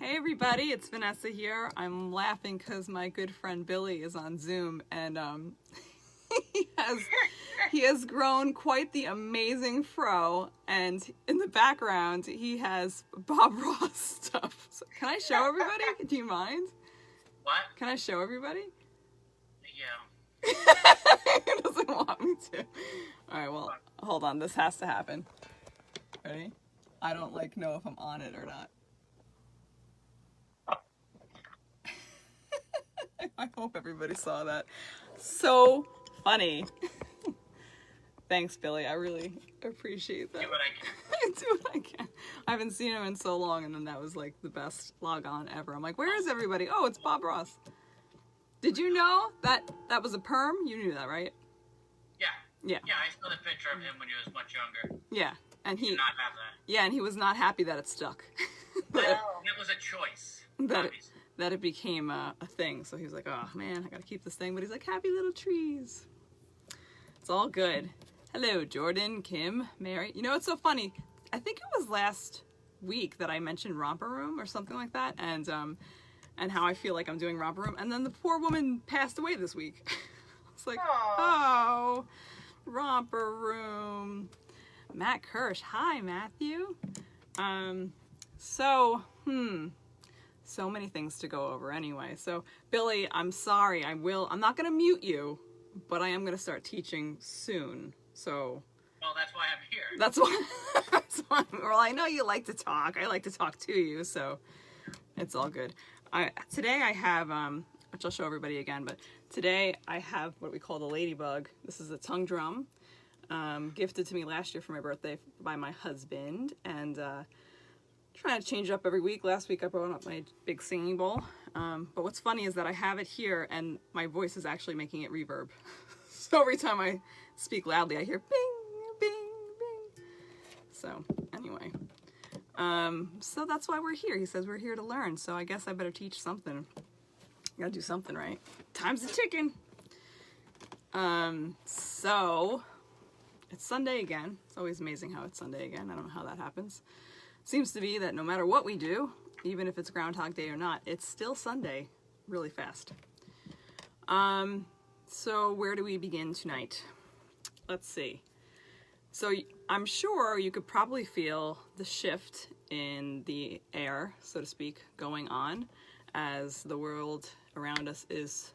Hey everybody, it's Vanessa here. I'm laughing because my good friend Billy is on Zoom, and he has grown quite the amazing fro, and in the background he has Bob Ross stuff. So, can I show everybody? Do you mind? What? Can I show everybody? Yeah. He doesn't want me to. Alright, well, hold on. This has to happen. Ready? I don't know if I'm on it or not. I hope everybody saw that. So funny. Thanks, Billy. I really appreciate that. Do what I can. I do what I can. I haven't seen him in so long, and then that was like the best log on ever. I'm like, where is everybody? Oh, it's Bob Ross. Did you know that was a perm? You knew that, right? Yeah. Yeah. Yeah, I saw the picture of him when he was much younger. Yeah, and he Did not have that. yeah, and he was not happy that it stuck. It was a choice. That it became a thing. So he was like, oh man, I gotta keep this thing. But he's like, happy little trees. It's all good. Hello, Jordan, Kim, Mary. You know, it's so funny. I think it was last week that I mentioned Romper Room or something like that, and how I feel like I'm doing Romper Room. And then the poor woman passed away this week. It's like, oh, Romper Room. Matt Kirsch. Hi, Matthew. So many things to go over anyway. So, Billy, I'm sorry. I'm not going to mute you, but I am going to start teaching soon. So. Well, that's why I'm here. That's why. Well, I know you like to talk. I like to talk to you, so it's all good. Today I have, which I'll show everybody again, but today I have what we call the ladybug. This is a tongue drum, gifted to me last year for my birthday by my husband, and trying to change it up every week. Last week I brought up my big singing bowl, but what's funny is that I have it here and my voice is actually making it reverb. So every time I speak loudly I hear bing, bing, bing. So anyway, so that's why we're here. He says we're here to learn, so I guess I better teach something. Gotta do something, right? Time's a ticking. So it's Sunday again. It's always amazing how it's Sunday again. I don't know how that happens. Seems to be that no matter what we do, even if it's Groundhog Day or not, it's still Sunday really fast. So where do we begin tonight? Let's see. So I'm sure you could probably feel the shift in the air, so to speak, going on as the world around us is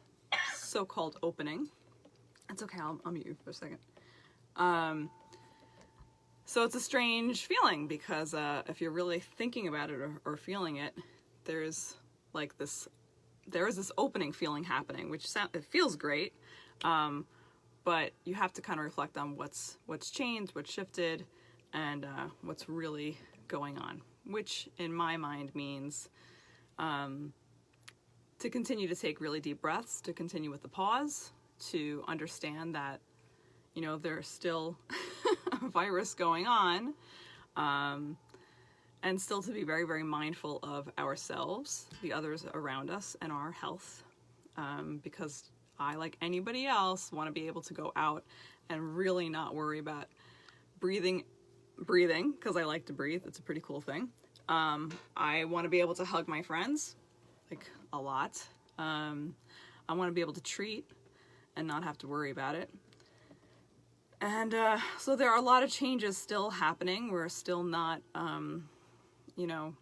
so-called opening. It's okay, I'll mute you for a second. So it's a strange feeling because if you're really thinking about it or feeling it, there is this opening feeling happening, which it feels great, but you have to kind of reflect on what's changed, what's shifted, and what's really going on, which in my mind means to continue to take really deep breaths, to continue with the pause, to understand that, you know, there's still a virus going on, and still to be very, very mindful of ourselves, the others around us, and our health, because I, like anybody else, want to be able to go out and really not worry about breathing, because I like to breathe. It's a pretty cool thing. I want to be able to hug my friends, like a lot. I want to be able to treat and not have to worry about it. And so there are a lot of changes still happening. We're still not, you know,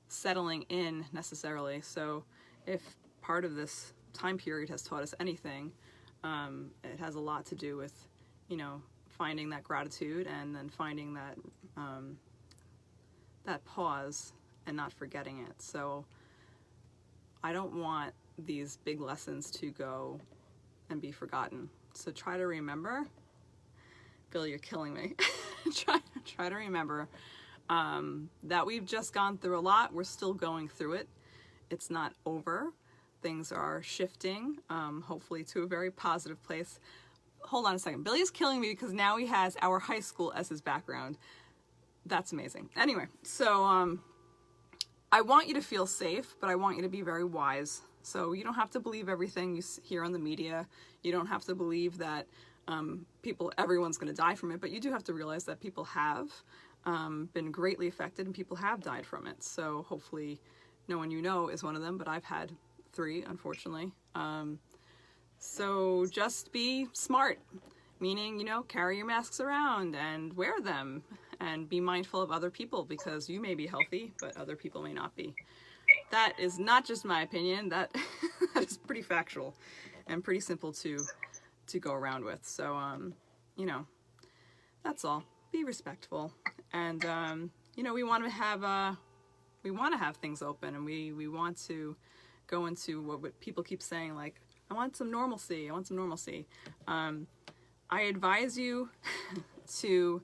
settling in necessarily. So if part of this time period has taught us anything, it has a lot to do with, you know, finding that gratitude and then finding that that pause and not forgetting it. So I don't want these big lessons to go and be forgotten. So try to remember. Bill, you're killing me. try to remember that we've just gone through a lot. We're still going through it. It's not over. Things are shifting, hopefully to a very positive place. Hold on a second. Billy's killing me because now he has our high school as his background. That's amazing. Anyway, so I want you to feel safe, but I want you to be very wise. So you don't have to believe everything you hear on the media. You don't have to believe that everyone's going to die from it, but you do have to realize that people have been greatly affected and people have died from it. So hopefully no one you know is one of them, but I've had 3, unfortunately. So just be smart, meaning, carry your masks around and wear them, and be mindful of other people, because you may be healthy, but other people may not be. That is not just my opinion. That is pretty factual and pretty simple to go around with. So, that's all. Be respectful, and we want to have things open, and we want to go into what people keep saying, like, I want some normalcy. I want some normalcy. I advise you to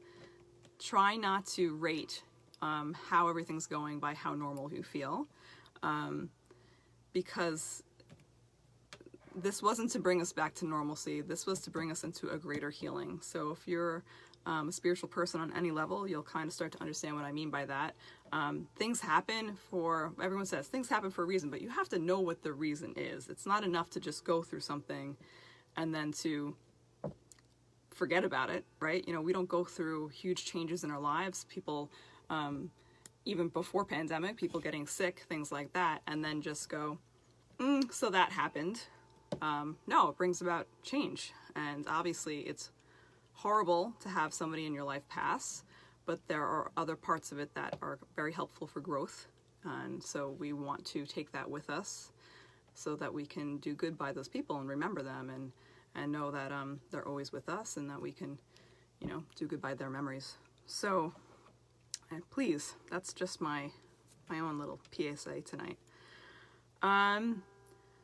try not to rate how everything's going by how normal you feel, because this wasn't to bring us back to normalcy. This was to bring us into a greater healing. So if you're a spiritual person on any level, you'll kind of start to understand what I mean by that. Things happen everyone says things happen for a reason, but you have to know what the reason is. It's not enough to just go through something and then to forget about it, right? We don't go through huge changes in our lives. People, even before pandemic, people getting sick, things like that, and then just go, so that happened. No, it brings about change. And obviously it's horrible to have somebody in your life pass, but there are other parts of it that are very helpful for growth. And so we want to take that with us so that we can do good by those people and remember them, and know that they're always with us, and that we can, do good by their memories. So please, that's just my own little PSA tonight.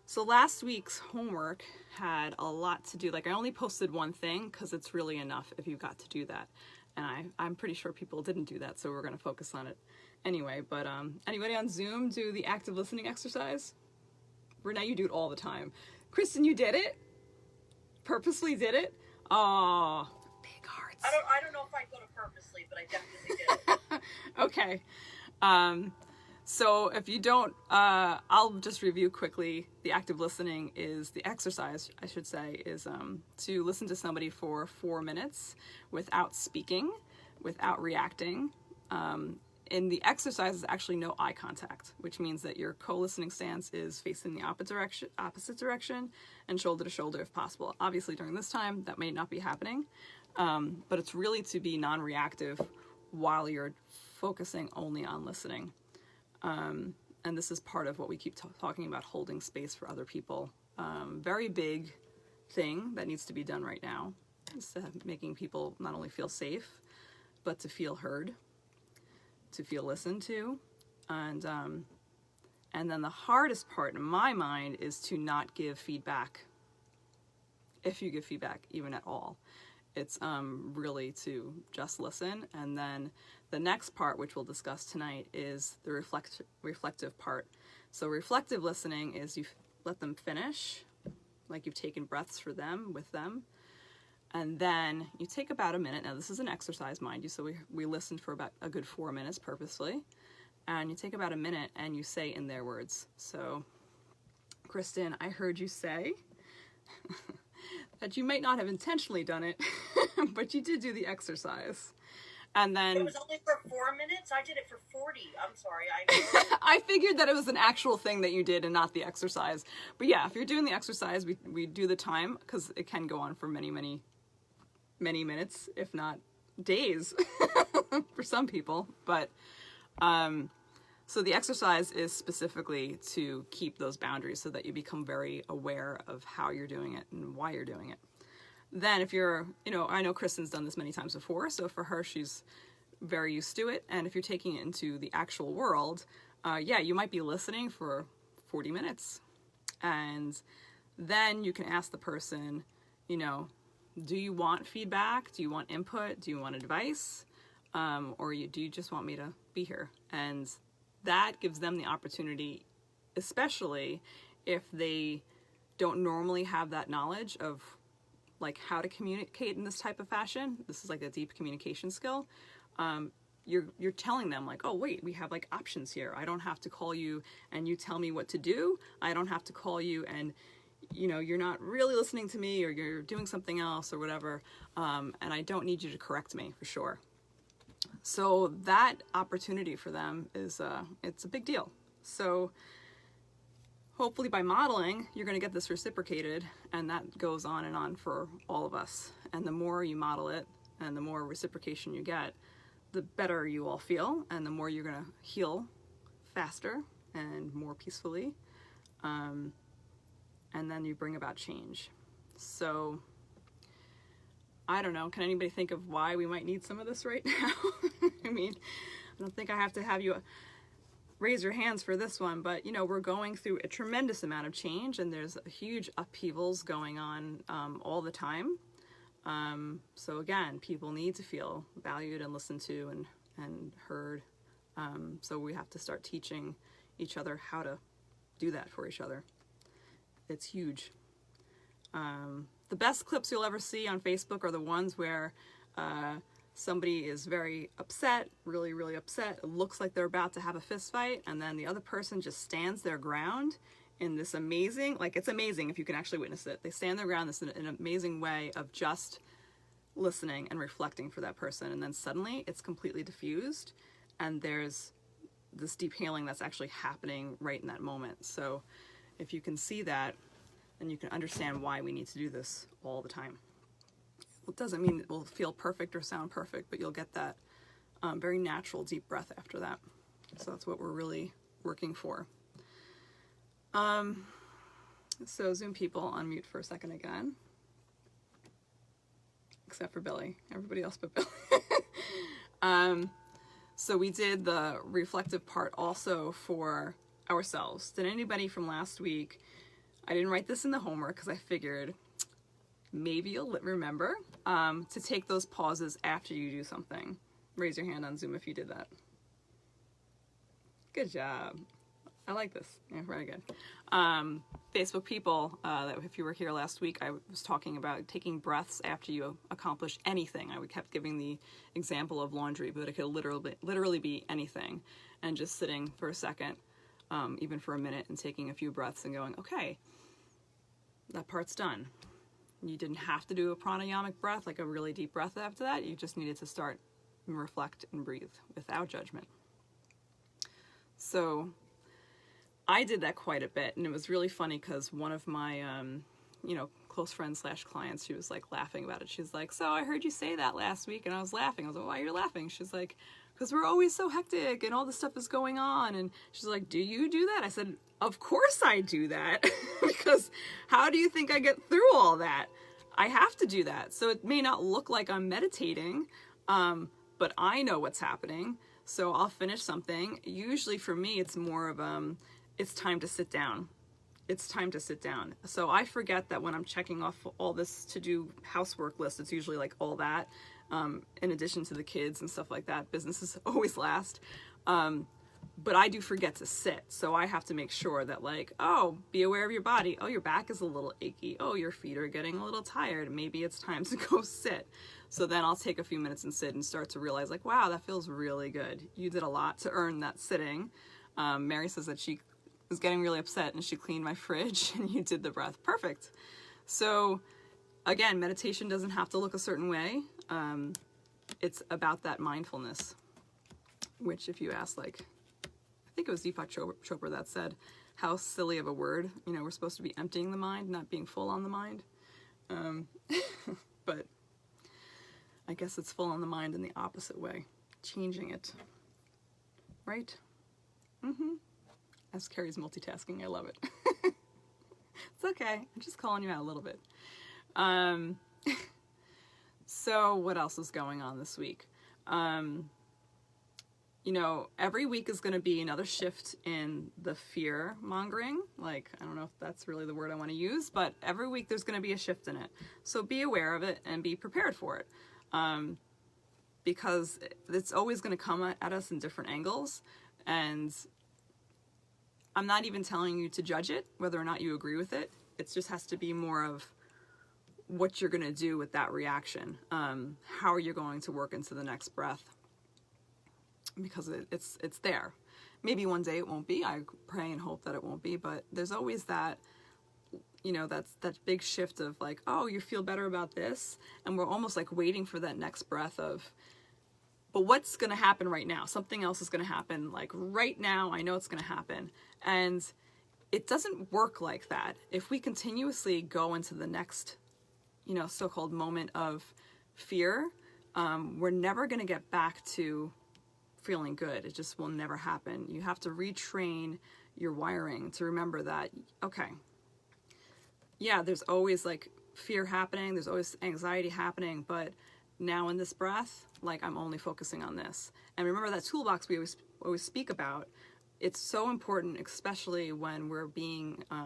So last week's homework had a lot to do. Like, I only posted one thing because it's really enough if you got to do that. And I'm pretty sure people didn't do that, so we're going to focus on it anyway. But anybody on Zoom do the active listening exercise? Renee, you do it all the time. Kristen, you did it? Purposely did it? Oh, big hearts. I don't know if I go to purposely, but I definitely did it. Okay. So if you don't, I'll just review quickly. The active listening is the exercise, I should say, is to listen to somebody for 4 minutes without speaking, without reacting. In the exercise is actually no eye contact, which means that your co-listening stance is facing the opposite direction and shoulder to shoulder if possible. Obviously during this time that may not be happening, but it's really to be non-reactive while you're focusing only on listening. And this is part of what we keep talking about, holding space for other people. Very big thing that needs to be done right now is making people not only feel safe, but to feel heard, to feel listened to. And then the hardest part in my mind is to not give feedback. If you give feedback, even at all, it's really to just listen. And then the next part, which we'll discuss tonight, is the reflective part. So reflective listening is you let them finish, like you've taken breaths for them, with them. And then you take about a minute. Now this is an exercise, mind you, so we listened for about a good 4 minutes purposely. And you take about a minute and you say in their words. So, Kristen, I heard you say that you might not have intentionally done it, but you did do the exercise. And then it was only for 4 minutes? I did it for 40. I'm sorry. I figured that it was an actual thing that you did and not the exercise. But yeah, if you're doing the exercise, we do the time, because it can go on for many, many, many minutes, if not days for some people. But so the exercise is specifically to keep those boundaries so that you become very aware of how you're doing it and why you're doing it. Then if you're, I know Kristen's done this many times before, so for her, she's very used to it. And if you're taking it into the actual world, you might be listening for 40 minutes. And then you can ask the person, do you want feedback? Do you want input? Do you want advice? Or do you just want me to be here? And that gives them the opportunity, especially if they don't normally have that knowledge of like how to communicate in this type of fashion. This is like a deep communication skill. You're telling them like, oh wait, we have like options here. I don't have to call you and you tell me what to do. I don't have to call you and you're not really listening to me, or you're doing something else or whatever. And I don't need you to correct me, for sure. So that opportunity for them is it's a big deal. So hopefully by modeling, you're going to get this reciprocated, and that goes on for all of us. And the more you model it and the more reciprocation you get, the better you all feel, and the more you're going to heal faster and more peacefully. And then you bring about change. So I don't know, can anybody think of why we might need some of this right now? I mean, I don't think I have to have you raise your hands for this one, but you know, we're going through a tremendous amount of change, and there's huge upheavals going on all the time. So again, people need to feel valued and listened to and heard. So we have to start teaching each other how to do that for each other. It's huge. The best clips you'll ever see on Facebook are the ones where somebody is very upset, really, really upset. It looks like they're about to have a fist fight, and then the other person just stands their ground in this amazing, like, it's amazing if you can actually witness it. They stand their ground in an amazing way of just listening and reflecting for that person, and then suddenly it's completely diffused, and there's this deep healing that's actually happening right in that moment. So if you can see that, then you can understand why we need to do this all the time. It doesn't mean it will feel perfect or sound perfect, but you'll get that very natural deep breath after that. So that's what we're really working for. So Zoom people, unmute for a second again. Except for Billy. Everybody else but Billy. So we did the reflective part also for ourselves. Did anybody from last week, I didn't write this in the homework because I figured maybe you'll remember to take those pauses after you do something. Raise your hand on Zoom if you did that. Good job. I like this. Yeah, very good. Facebook people, if you were here last week, I was talking about taking breaths after you accomplish anything. I kept giving the example of laundry, but it could literally be anything. And just sitting for a second, even for a minute, and taking a few breaths and going, okay, that part's done. You didn't have to do a pranayamic breath, like a really deep breath after that. You just needed to start and reflect and breathe without judgment. So I did that quite a bit, and it was really funny because one of my, close friends / clients, she was like laughing about it. She's like, so I heard you say that last week, and I was laughing. I was like, why are you laughing? She's like, because we're always so hectic and all this stuff is going on. And she's like, do you do that? I said, of course I do that. Because how do you think I get through all that? I have to do that. So it may not look like I'm meditating, but I know what's happening. So I'll finish something. Usually for me, it's more of, it's time to sit down. It's time to sit down. So I forget that when I'm checking off all this to-do housework list, it's usually like all that, in addition to the kids and stuff like that. Business is always last. But I do forget to sit. So I have to make sure that, like, oh, be aware of your body. Oh, your back is a little achy. Oh, your feet are getting a little tired. Maybe it's time to go sit. So then I'll take a few minutes and sit and start to realize, like, wow, that feels really good. You did a lot to earn that sitting. Mary says that she was getting really upset and she cleaned my fridge and you did the breath. Perfect. So again, meditation doesn't have to look a certain way. It's about that mindfulness, which if you ask, like, I think it was Deepak Chopra that said, how silly of a word. You know, we're supposed to be emptying the mind, not being full on the mind. But I guess it's full on the mind in the opposite way, changing it. Right? As Carrie's multitasking, I love it. It's okay. I'm just calling you out a little bit. So what else is going on this week? Every week is going to be another shift in the fear mongering. Like, I don't know if that's really the word I want to use, but every week there's going to be a shift in it. So be aware of it and be prepared for it. Because it's always going to come at us in different angles. And I'm not even telling you to judge it, whether or not you agree with it. It just has to be more of what you're going to do with that reaction. How are you going to work into the next breath? Because it's there. Maybe one day it won't be. I pray and hope that it won't be, but there's always that, that's that big shift of like, oh, you feel better about this. And we're almost like waiting for that next breath of, but what's going to happen right now? Something else is going to happen. Like right now, I know it's going to happen. And it doesn't work like that. If we continuously go into the next, so-called moment of fear, we're never going to get back to feeling good. It just will never happen. You have to retrain your wiring to remember that, okay, yeah, there's always like fear happening. There's always anxiety happening, but now in this breath, like I'm only focusing on this. And remember that toolbox we always speak about. It's so important, especially when we're being, I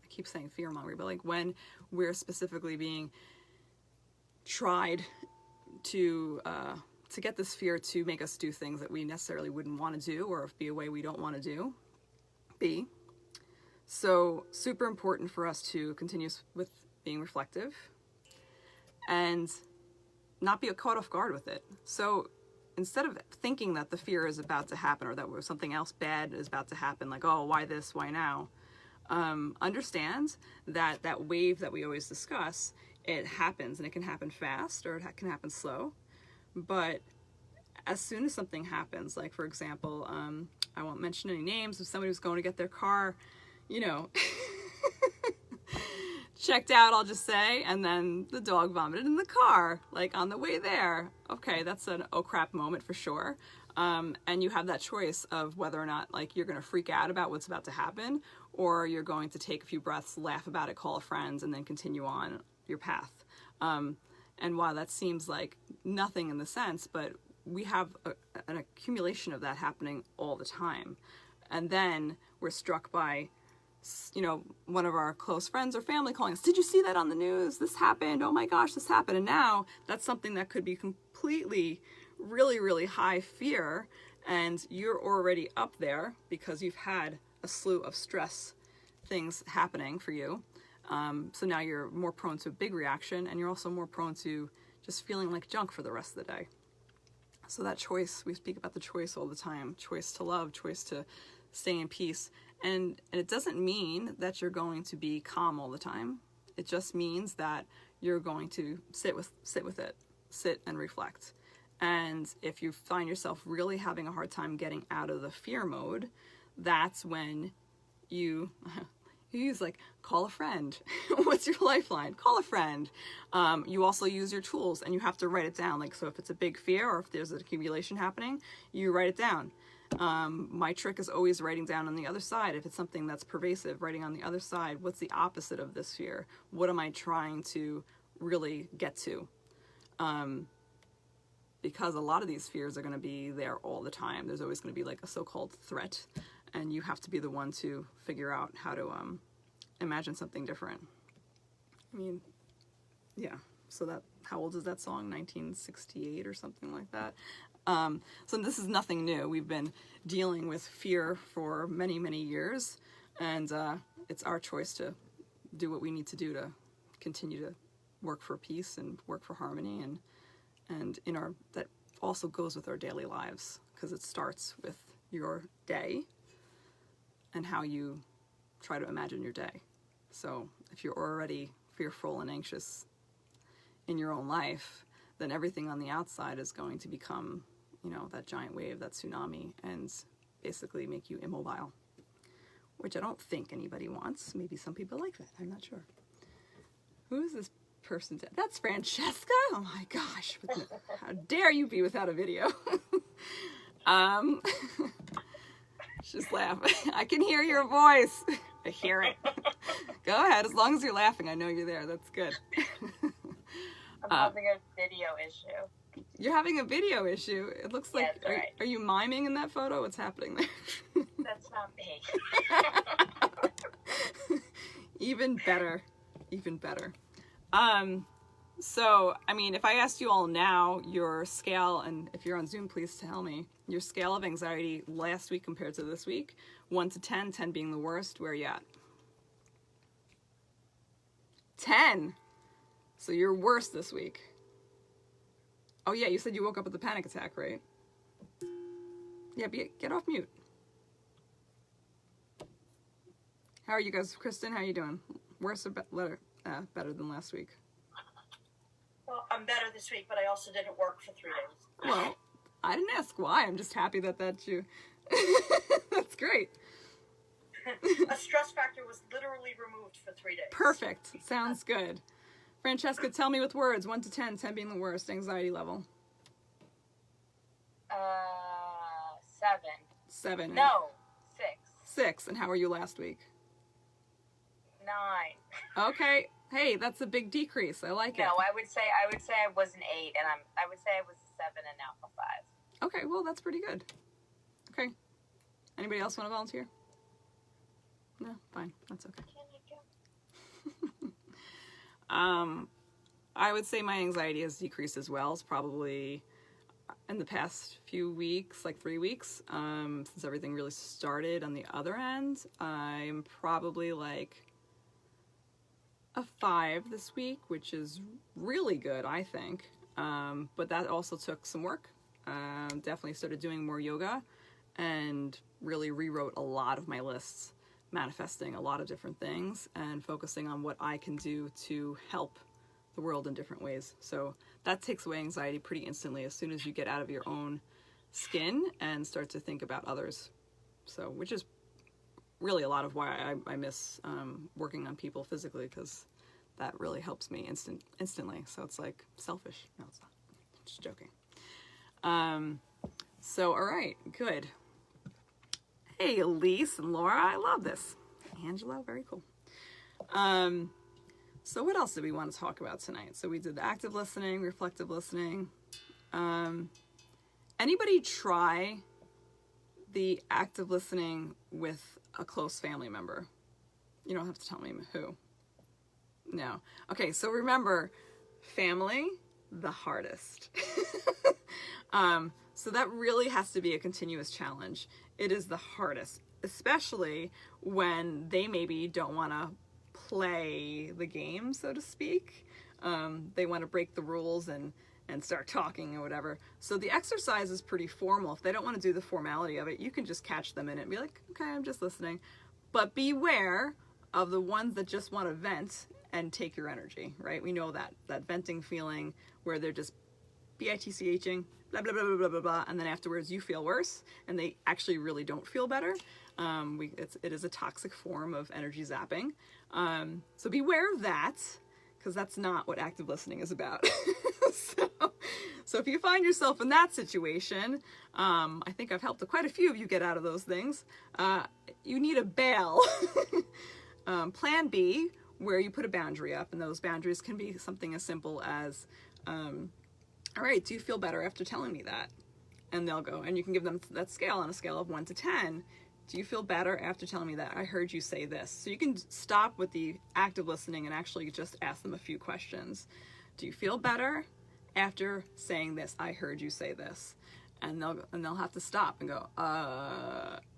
keep saying fear mongering, but like when we're specifically being tried to get this fear to make us do things that we necessarily wouldn't want to do, or be a way we don't want to do. So super important for us to continue with being reflective and not be caught off guard with it. So instead of thinking that the fear is about to happen, or that something else bad is about to happen, like, oh, why this, why now? Understand that that wave that we always discuss, it happens, and it can happen fast or it can happen slow. But as soon as something happens, like for example, I won't mention any names, if somebody was going to get their car, checked out, I'll just say, and then the dog vomited in the car, like on the way there. Okay, that's an oh crap moment for sure. And you have that choice of whether or not like you're going to freak out about what's about to happen, or you're going to take a few breaths, laugh about it, call a friend, and then continue on your path. And while that seems like nothing in the sense, but we have an accumulation of that happening all the time. And then we're struck by, one of our close friends or family calling us, did you see that on the news? This happened. Oh my gosh, this happened. And now that's something that could be completely, really, really high fear. And you're already up there because you've had a slew of stress things happening for you. So now you're more prone to a big reaction, and you're also more prone to just feeling like junk for the rest of the day. So that choice, we speak about the choice all the time, choice to love, choice to stay in peace. And it doesn't mean that you're going to be calm all the time. It just means that you're going to sit with it, sit and reflect. And if you find yourself really having a hard time getting out of the fear mode, that's when you use like, call a friend. What's your lifeline? Call a friend. You also use your tools, and you have to write it down. Like, so if it's a big fear or if there's an accumulation happening, you write it down. My trick is always writing down on the other side. If it's something that's pervasive, writing on the other side, what's the opposite of this fear? What am I trying to really get to? Because a lot of these fears are going to be there all the time. There's always going to be like a so-called threat, and you have to be the one to figure out how to imagine something different. I mean, yeah. So that, how old is that song? 1968 or something like that. So this is nothing new. We've been dealing with fear for many, many years, and it's our choice to do what we need to do to continue to work for peace and work for harmony, and in our, that also goes with our daily lives, because it starts with your day and how you try to imagine your day. So if you're already fearful and anxious in your own life, then everything on the outside is going to become, that giant wave, that tsunami, and basically make you immobile, which I don't think anybody wants. Maybe some people like that. I'm not sure. Who is this person? That's Francesca? Oh my gosh. How dare you be without a video? Just laugh. I can hear your voice. I hear it. Go ahead. As long as you're laughing, I know you're there. That's good. I'm having a video issue. You're having a video issue? It looks like, That's right. Are you miming in that photo? What's happening there? That's not me. Even better. Even better. So, I mean, if I asked you all now your scale, and if you're on Zoom, please tell me, your scale of anxiety last week compared to this week, 1 to 10, 10 being the worst, where are you at? 10! So you're worse this week. Oh yeah, you said you woke up with a panic attack, right? Yeah, get off mute. How are you guys? Kristen, how are you doing? Worse or better than last week? Well, I'm better this week, but I also didn't work for 3 days. Well, I didn't ask why. I'm just happy that you. That's great. A stress factor was literally removed for 3 days. Perfect. Sounds good. Francesca, tell me with words, 1 to 10, 10 being the worst, anxiety level. 7. 7. No, 6. 6. And how were you last week? 9. Okay. Hey, that's a big decrease. I like it. No, I would say I was an 8, and I would say I was a 7, and now I'm a 5. Okay, well, that's pretty good. Okay. Anybody else want to volunteer? No? Fine. That's okay. I would say my anxiety has decreased as well. It's probably in the past few weeks, like 3 weeks, since everything really started on the other end. I'm probably like a 5 this week, which is really good, I think. But that also took some work. Definitely started doing more yoga and really rewrote a lot of my lists, manifesting a lot of different things and focusing on what I can do to help the world in different ways. So that takes away anxiety pretty instantly as soon as you get out of your own skin and start to think about others. So, which is really a lot of why I miss working on people physically, because that really helps me instantly. So it's like selfish. No, it's not. I'm just joking. So, all right, good. Hey, Elise and Laura, I love this. Angela, very cool. So what else did we want to talk about tonight? So we did the active listening, reflective listening. Anybody try the active listening with a close family member? You don't have to tell me who. No. Okay, so remember, family, the hardest. So that really has to be a continuous challenge. It is the hardest, especially when they maybe don't want to play the game, so to speak. They want to break the rules and start talking or whatever. So the exercise is pretty formal. If they don't want to do the formality of it, you can just catch them in it and be like, okay, I'm just listening. But beware of the ones that just want to vent and take your energy, right? We know that venting feeling where they're just bitching, blah, blah, blah, blah, blah, blah, blah, and then afterwards you feel worse, and they actually really don't feel better. It is a toxic form of energy zapping. So beware of that, because that's not what active listening is about. So if you find yourself in that situation, I think I've helped quite a few of you get out of those things. You need a bail. Plan B, where you put a boundary up, and those boundaries can be something as simple as, all right, do you feel better after telling me that? And they'll go, and you can give them that scale on a scale of 1 to 10. Do you feel better after telling me that? I heard you say this. So you can stop with the active listening and actually just ask them a few questions. Do you feel better after saying this? I heard you say this. And they'll have to stop and go,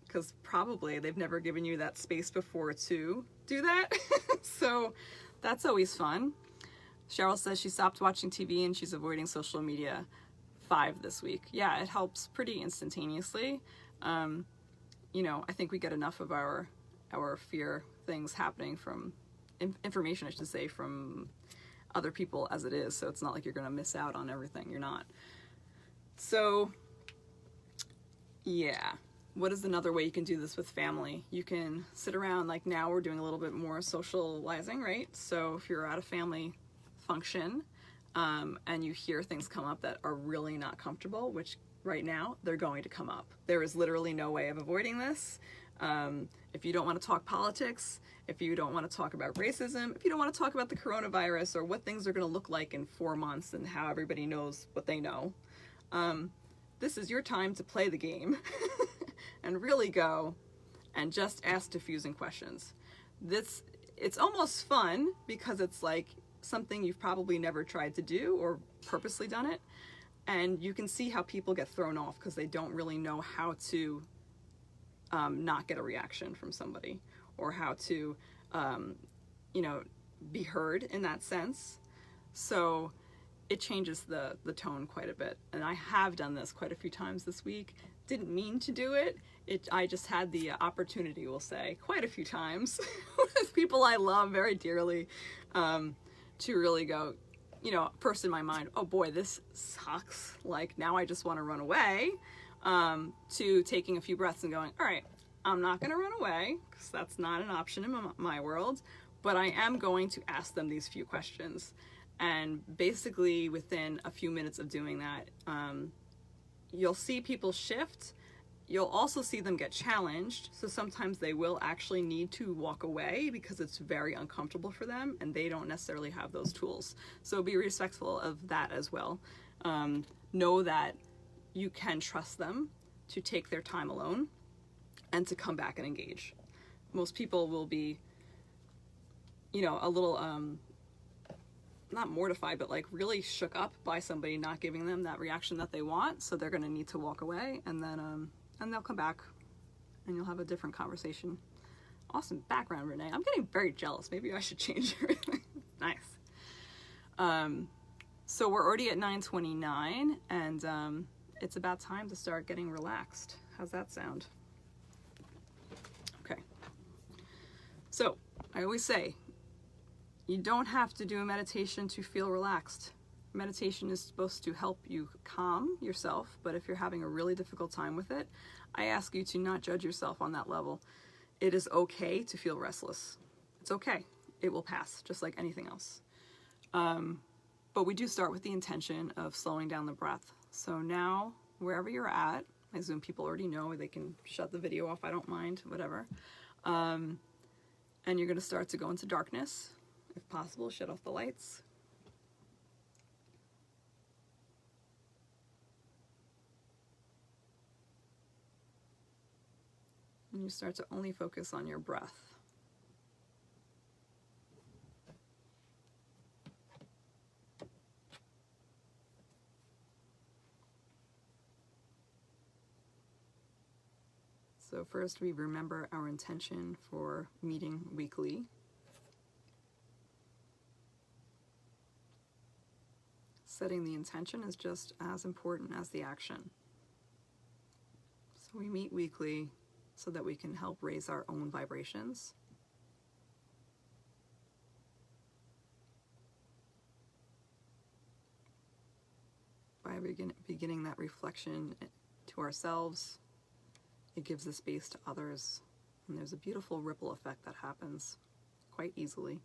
because probably they've never given you that space before to do that. So that's always fun. Cheryl says she stopped watching TV and she's avoiding social media. 5 this week. Yeah, it helps pretty instantaneously. I think we get enough of our fear things happening from information, I should say, from other people as it is. So it's not like you're going to miss out on everything. You're not. So, yeah. What is another way you can do this with family? You can sit around, like now we're doing a little bit more socializing, right? So if you're at a family function and you hear things come up that are really not comfortable, which right now they're going to come up. There is literally no way of avoiding this. If you don't want to talk politics, if you don't want to talk about racism, if you don't want to talk about the coronavirus or what things are going to look like in 4 months and how everybody knows what they know, this is your time to play the game and really go and just ask diffusing questions. It's almost fun because it's like something you've probably never tried to do or purposely done it. And you can see how people get thrown off because they don't really know how to not get a reaction from somebody or how to, be heard in that sense. So it changes the tone quite a bit. And I have done this quite a few times this week. Didn't mean to do it. I just had the opportunity, we'll say, quite a few times with people I love very dearly to really go, first in my mind, oh boy, this sucks. Like, now I just want to run away, to taking a few breaths and going, all right, I'm not going to run away because that's not an option in my world, but I am going to ask them these few questions. And basically within a few minutes of doing that, you'll see people shift. You'll also see them get challenged. So sometimes they will actually need to walk away because it's very uncomfortable for them and they don't necessarily have those tools. So be respectful of that as well. Know that you can trust them to take their time alone and to come back and engage. Most people will be, a little, not mortified, but like really shook up by somebody not giving them that reaction that they want. So they're going to need to walk away, and then, and they'll come back and you'll have a different conversation. Awesome background, Renee. I'm getting very jealous. Maybe I should change everything. Nice. So we're already at 9:29 and, it's about time to start getting relaxed. How's that sound? Okay. So I always say, you don't have to do a meditation to feel relaxed. Meditation is supposed to help you calm yourself, but if you're having a really difficult time with it, I ask you to not judge yourself on that level. It is okay to feel restless. It's okay. It will pass, just like anything else. But we do start with the intention of slowing down the breath. So now, wherever you're at, I assume people already know, they can shut the video off, I don't mind, whatever. And you're going to start to go into darkness. If possible, shut off the lights. And you start to only focus on your breath. So first we remember our intention for meeting weekly. Setting the intention is just as important as the action. So we meet weekly so that we can help raise our own vibrations. By beginning that reflection to ourselves, it gives the space to others, and there's a beautiful ripple effect that happens quite easily.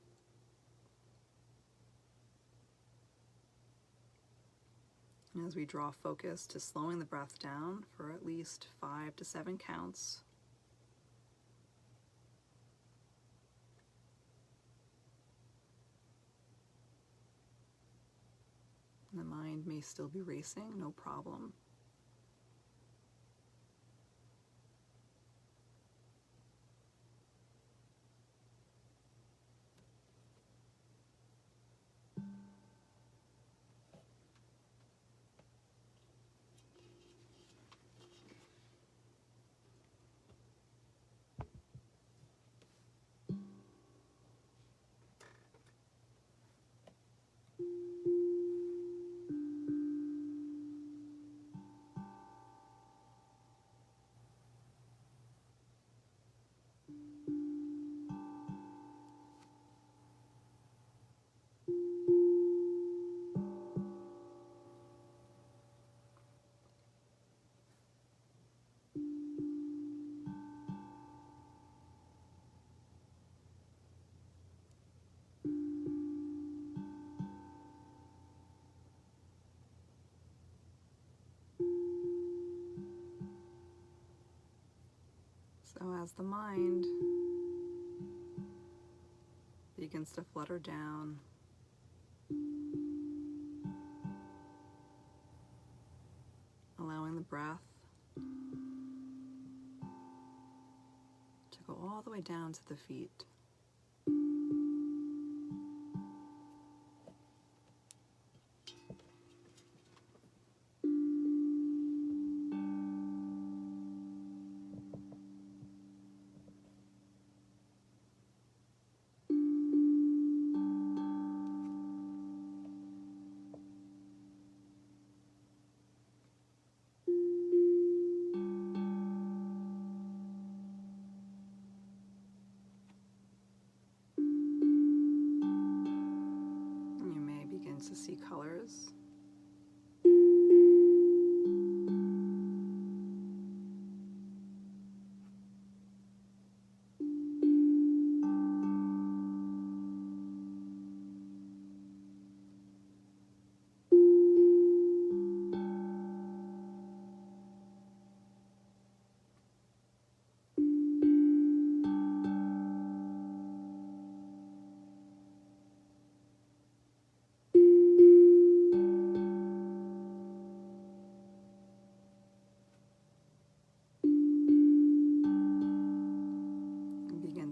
And as we draw focus to slowing the breath down for at least 5 to 7 counts, the mind may still be racing, no problem. So as the mind begins to flutter down, allowing the breath to go all the way down to the feet. begins to see colors.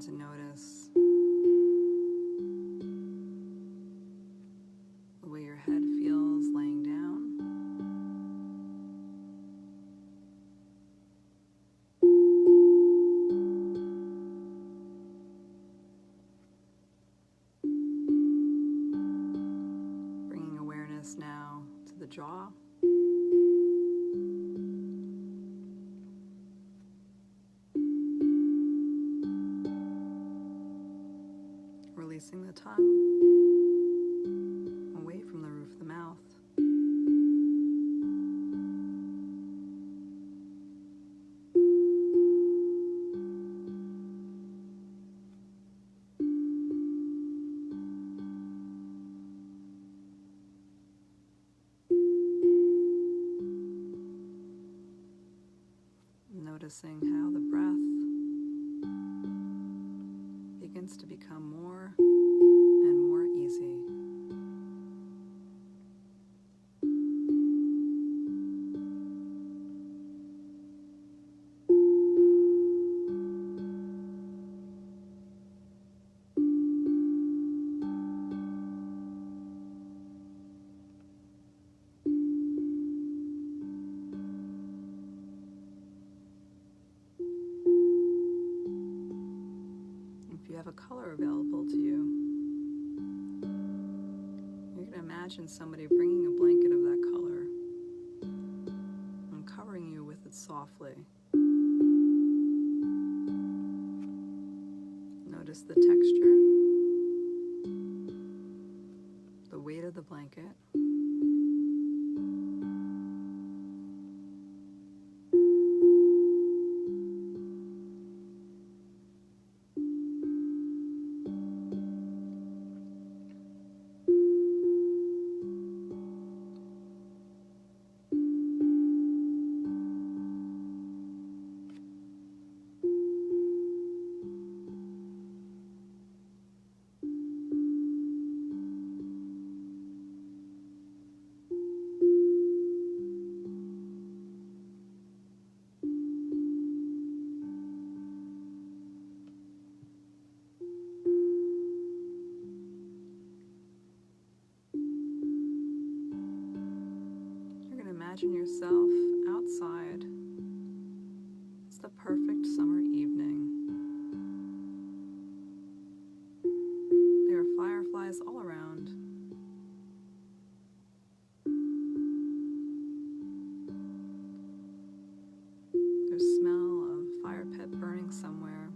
To notice the way your head feels laying down. Bringing awareness now to the jaw. Releasing the tongue away from the roof of the mouth. Noticing how the breath begins to become more and more easy. If you have a color available to you, you're going to imagine somebody bringing a blanket of that color and covering you with it softly. Notice the texture, the weight of the blanket. Imagine yourself outside. It's the perfect summer evening. There are fireflies all around. There's smell of fire pit burning somewhere.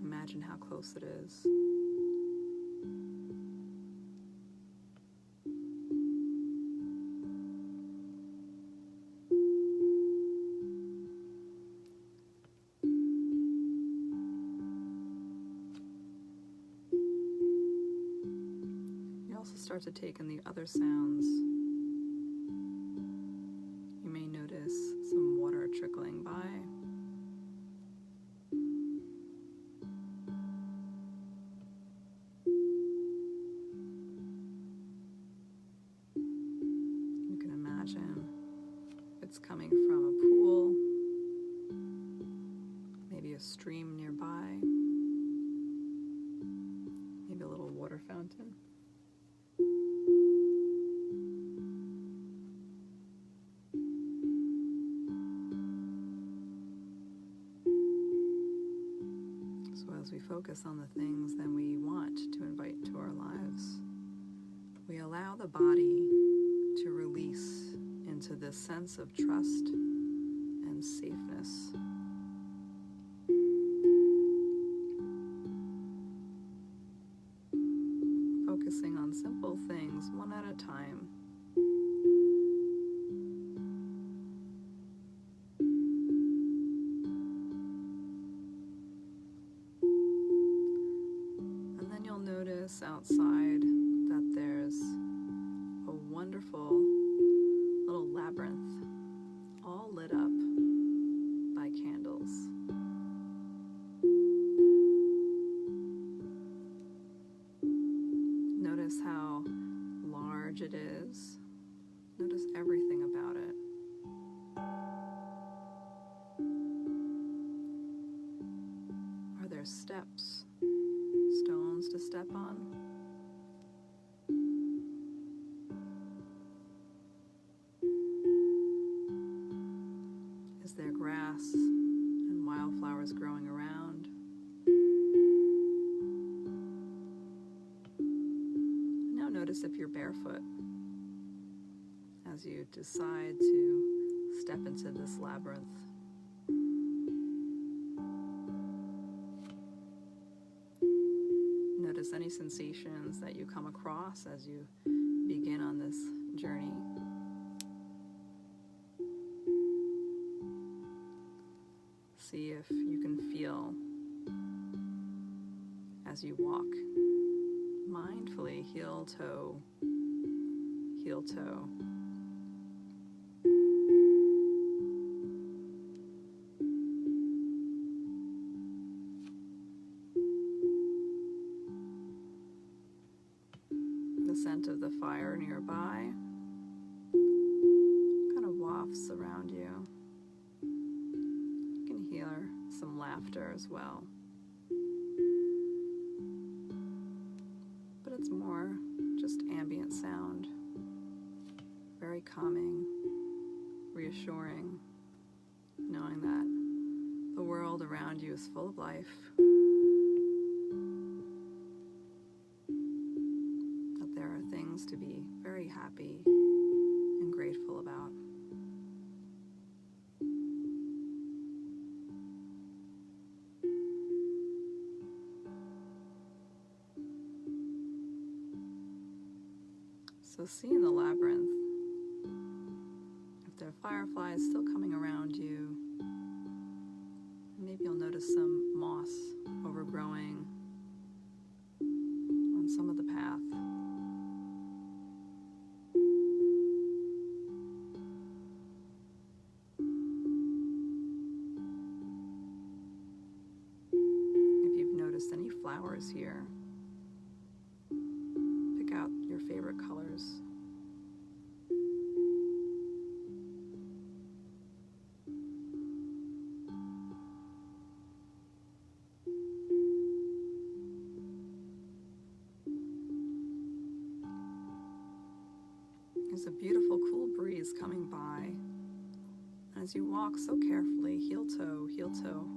Imagine how close it is. Start to take in the other sounds. You may notice some water trickling by. You can imagine it's coming from a pool, maybe a stream nearby, maybe a little water fountain. As we focus on the things that we want to invite to our lives, we allow the body to release into this sense of trust and safeness. Notice outside that there's a wonderful little labyrinth, all lit up by candles. Notice how large it is. Notice everything about it. Are there steps, stones to step on? Is there grass and wildflowers growing around? Now notice if you're barefoot as you decide to step into this labyrinth. Notice any sensations that you come across as you begin on this journey. See if you can feel as you walk mindfully, heel toe, heel toe. The scent of the fire nearby kind of wafts around you. You can hear some laughter as well. But it's more just ambient sound. Very calming, reassuring, knowing that the world around you is full of life. To be very happy and grateful about. So see in the labyrinth if there are fireflies still coming around you. Maybe you'll notice some moss overgrowing on some of the path. Any flowers here, pick out your favorite colors. There's a beautiful cool breeze coming by. And as you walk so carefully, heel toe,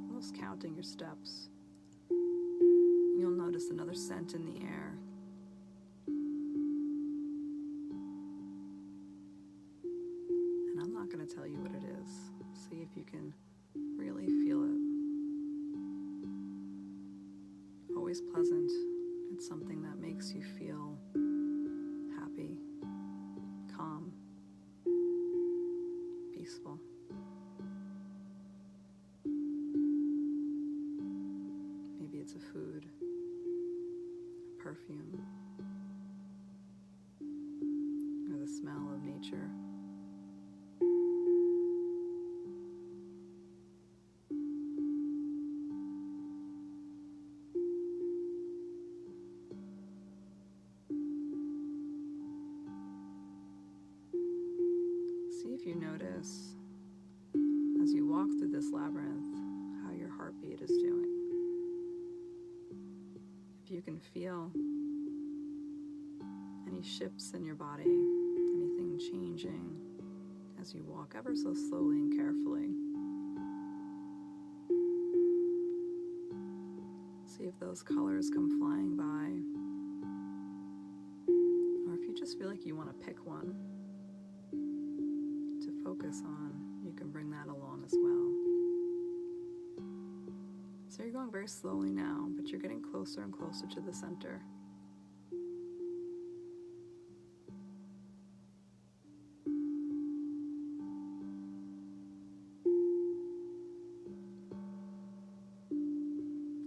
almost counting your steps, you'll notice another scent in the air. And I'm not going to tell you what it is. See if you can really feel it. Always pleasant. It's something that makes you feel happy, calm, peaceful. Maybe it's a food, perfume, or the smell of nature. See if you notice, as you walk through this labyrinth, how your heartbeat is doing. If you can feel any shifts in your body, anything changing as you walk ever so slowly and carefully. See if those colors come flying by, or if you just feel like you want to pick one to focus on, you can bring that along as well. So you're going very slowly now, but you're getting closer and closer to the center.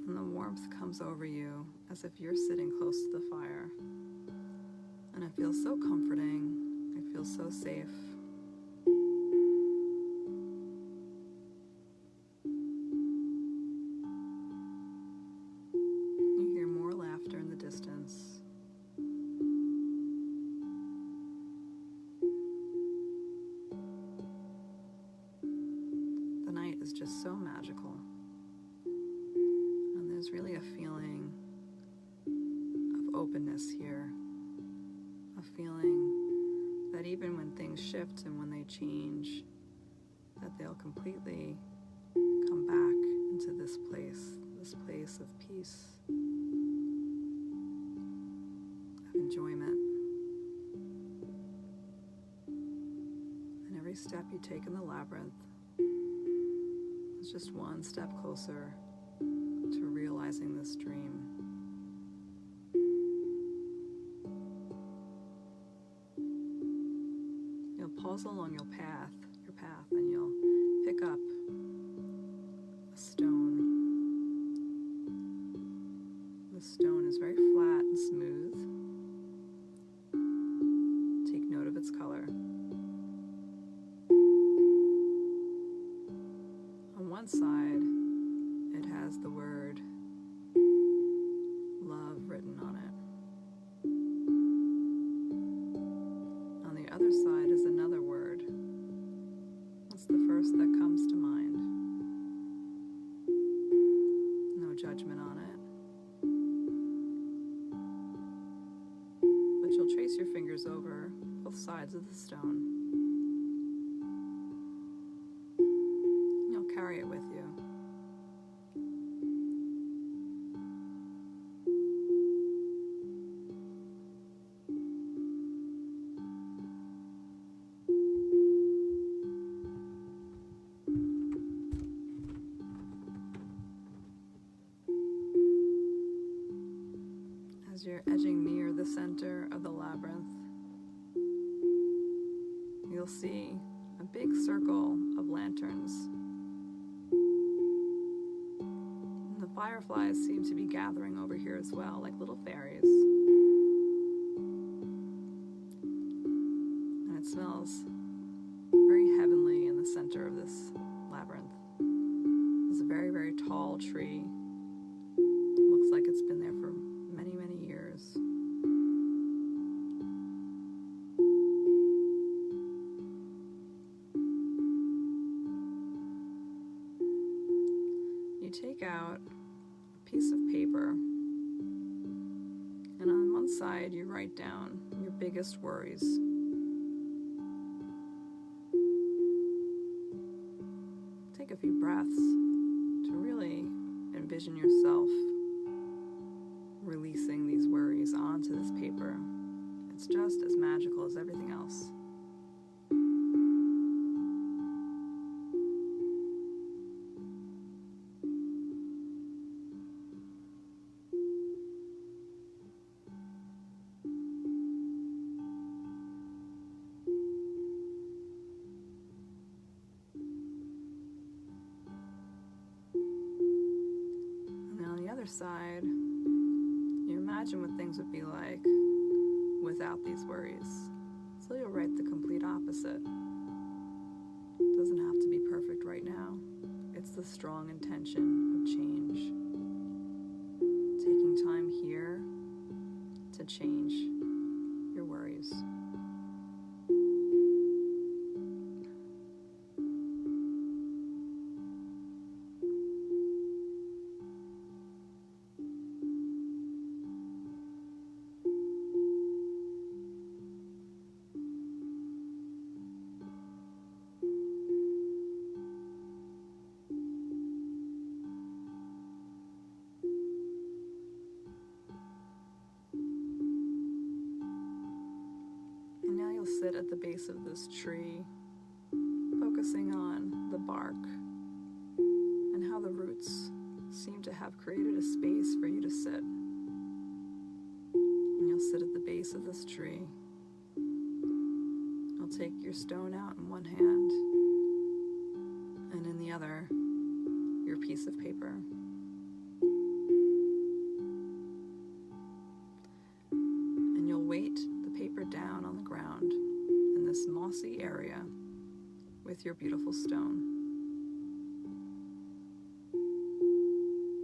And the warmth warmth comes over you as if you're sitting close to the fire. And it feels so comforting. It feels so safe. You hear more laughter in the distance. The night is just so magical. And there's really a feeling of openness here. A feeling that even when things shift and when they change, that they'll completely come back into this place of peace, of enjoyment. And every step you take in the labyrinth is just one step closer to realizing this dream. You'll pause along your path, and you'll pick up a stone. The stone is very flat and smooth. Take note of its color. On one side, it has the word love written on it. On the other side is another word. What's the first that comes to mind? No judgment on it. But you'll trace your fingers over both sides of the stone. You'll carry it with you. As you're edging near the center of the labyrinth, you'll see a big circle of lanterns. And the fireflies seem to be gathering over here as well, like little fairies. And it smells very heavenly in the center of this labyrinth. There's a very, very tall tree. Looks like it's been there for many, many years. You take out a piece of paper, and on one side you write down your biggest worries. Take a few breaths to really envision yourself releasing these worries onto this paper. It's just as magical as everything else. And then on the other side, you imagine what things would be like without these worries. So you'll write the complete opposite. It doesn't have to be perfect right now. It's the strong intention of change. Taking time here to change your worries. Sit at the base of this tree, focusing on the bark and how the roots seem to have created a space for you to sit. And you'll sit at the base of this tree. You'll take your stone out in one hand, and in the other, your piece of paper. your beautiful stone.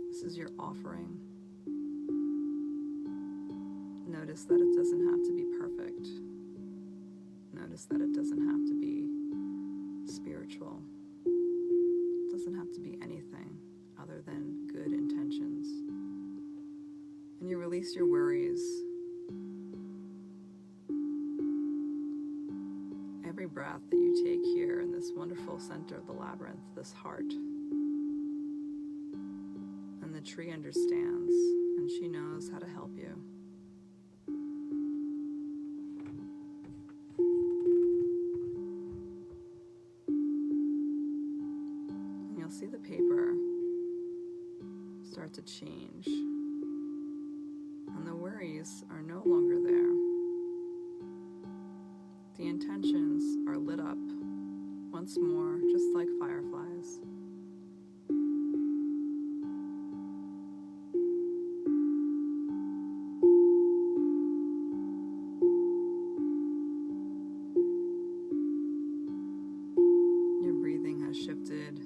This is your offering. Notice that it doesn't have to be perfect. Notice that it doesn't have to be spiritual. It doesn't have to be anything other than good intentions. And you release your worries. Every breath that you take here in this wonderful center of the labyrinth, this heart. And the tree understands, and she knows how to help you. And you'll see the paper start to change. And the worries are no longer there. The intentions are lit up once more, just like fireflies. Your breathing has shifted.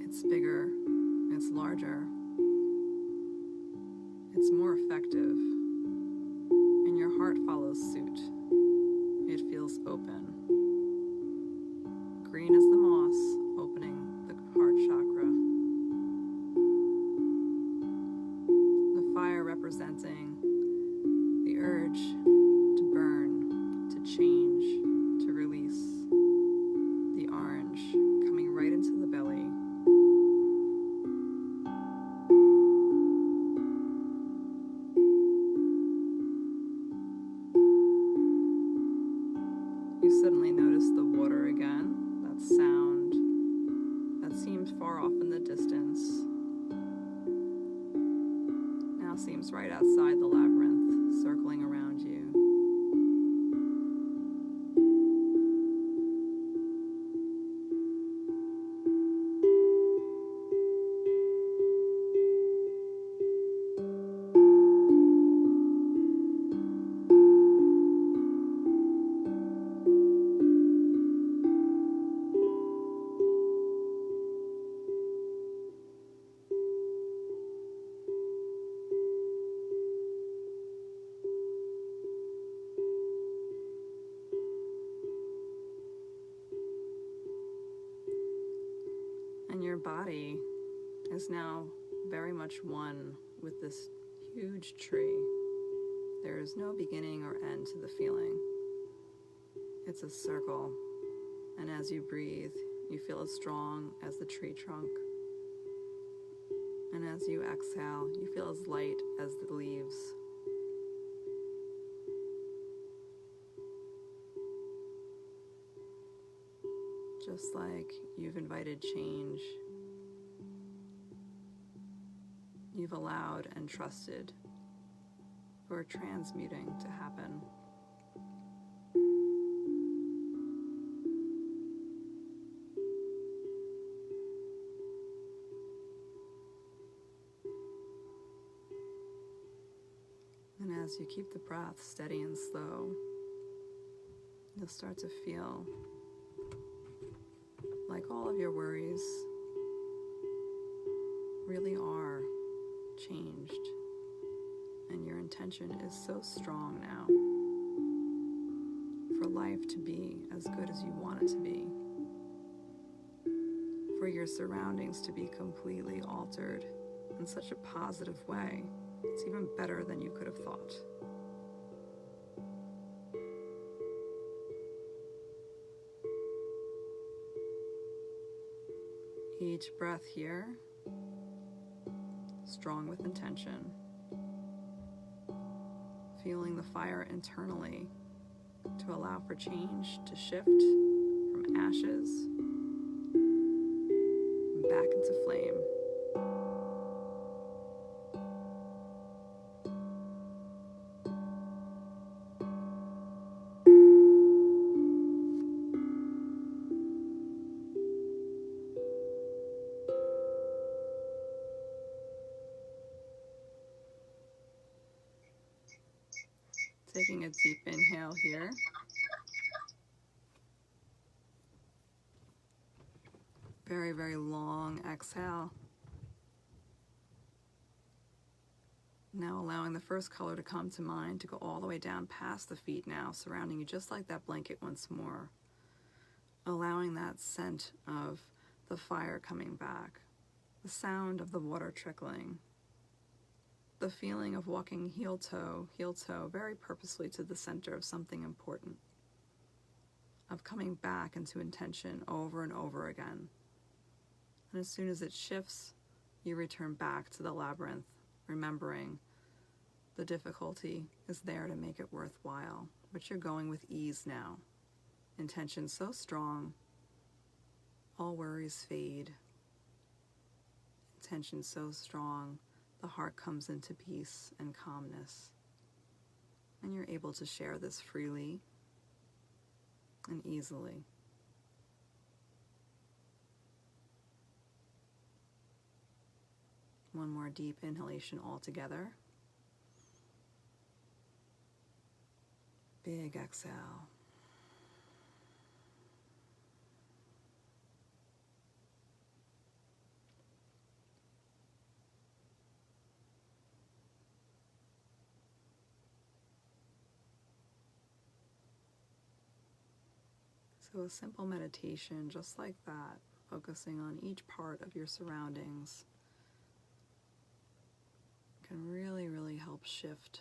It's bigger, it's larger, it's more effective, and your heart follows suit. It feels open. Green as the moss, opening the heart chakra. The fire representing the urge to burn, to change, to release. The orange coming right into the belly. You suddenly notice the water again, that sound that seemed far off in the distance, now seems right outside the labyrinth, circling around you. And your body is now very much one with this huge tree. There is no beginning or end to the feeling. It's a circle, and as you breathe, you feel as strong as the tree trunk. And as you exhale, you feel as light as the leaves. Just like you've invited change, you've allowed and trusted for transmuting to happen. And as you keep the breath steady and slow, you'll start to feel like all of your worries really are changed, and your intention is so strong now for life to be as good as you want it to be, for your surroundings to be completely altered in such a positive way. It's even better than you could have thought. Each breath here, strong with intention, feeling the fire internally to allow for change to shift from ashes and back into flame. Taking a deep inhale here. Very, very long exhale. Now allowing the first color to come to mind, to go all the way down past the feet now, surrounding you just like that blanket once more. Allowing that scent of the fire coming back, the sound of the water trickling, the feeling of walking heel toe, very purposely to the center of something important, of coming back into intention over and over again. And as soon as it shifts, you return back to the labyrinth, remembering the difficulty is there to make it worthwhile, but you're going with ease now. Intention so strong, all worries fade. Intention so strong, the heart comes into peace and calmness. And you're able to share this freely and easily. One more deep inhalation all together. Big exhale. So a simple meditation just like that, focusing on each part of your surroundings, can really, really help shift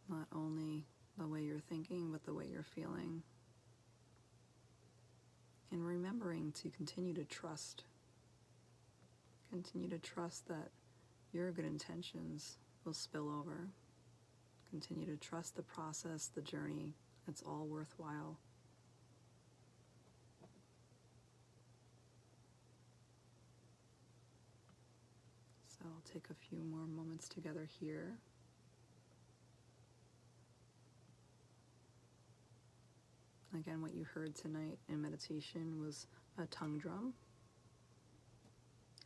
not only the way you're thinking, but the way you're feeling. And remembering to continue to trust. Continue to trust that your good intentions will spill over. Continue to trust the process, the journey. It's all worthwhile. So I'll take a few more moments together here. Again, what you heard tonight in meditation was a tongue drum,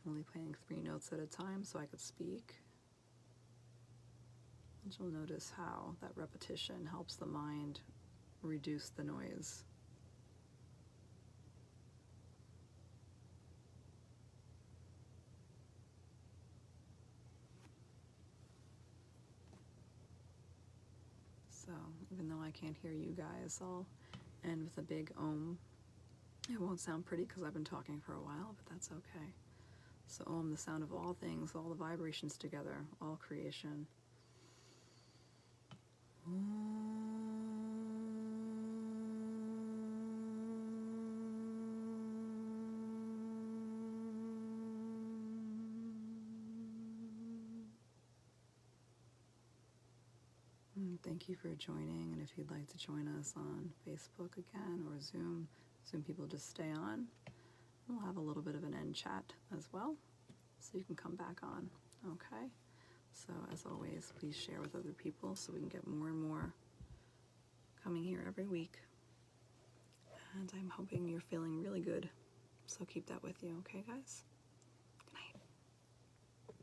only playing 3 notes at a time so I could speak. And you'll notice how that repetition helps the mind reduce the noise. So even though I can't hear you guys, I'll end with a big Om. It won't sound pretty because I've been talking for a while, but that's okay. So Om, the sound of all things, all the vibrations together, all creation. Thank you for joining, and if you'd like to join us on Facebook again or Zoom people just stay on. We'll have a little bit of an end chat as well, so you can come back on, okay? So as always, please share with other people so we can get more and more coming here every week. And I'm hoping you're feeling really good, so keep that with you, okay guys?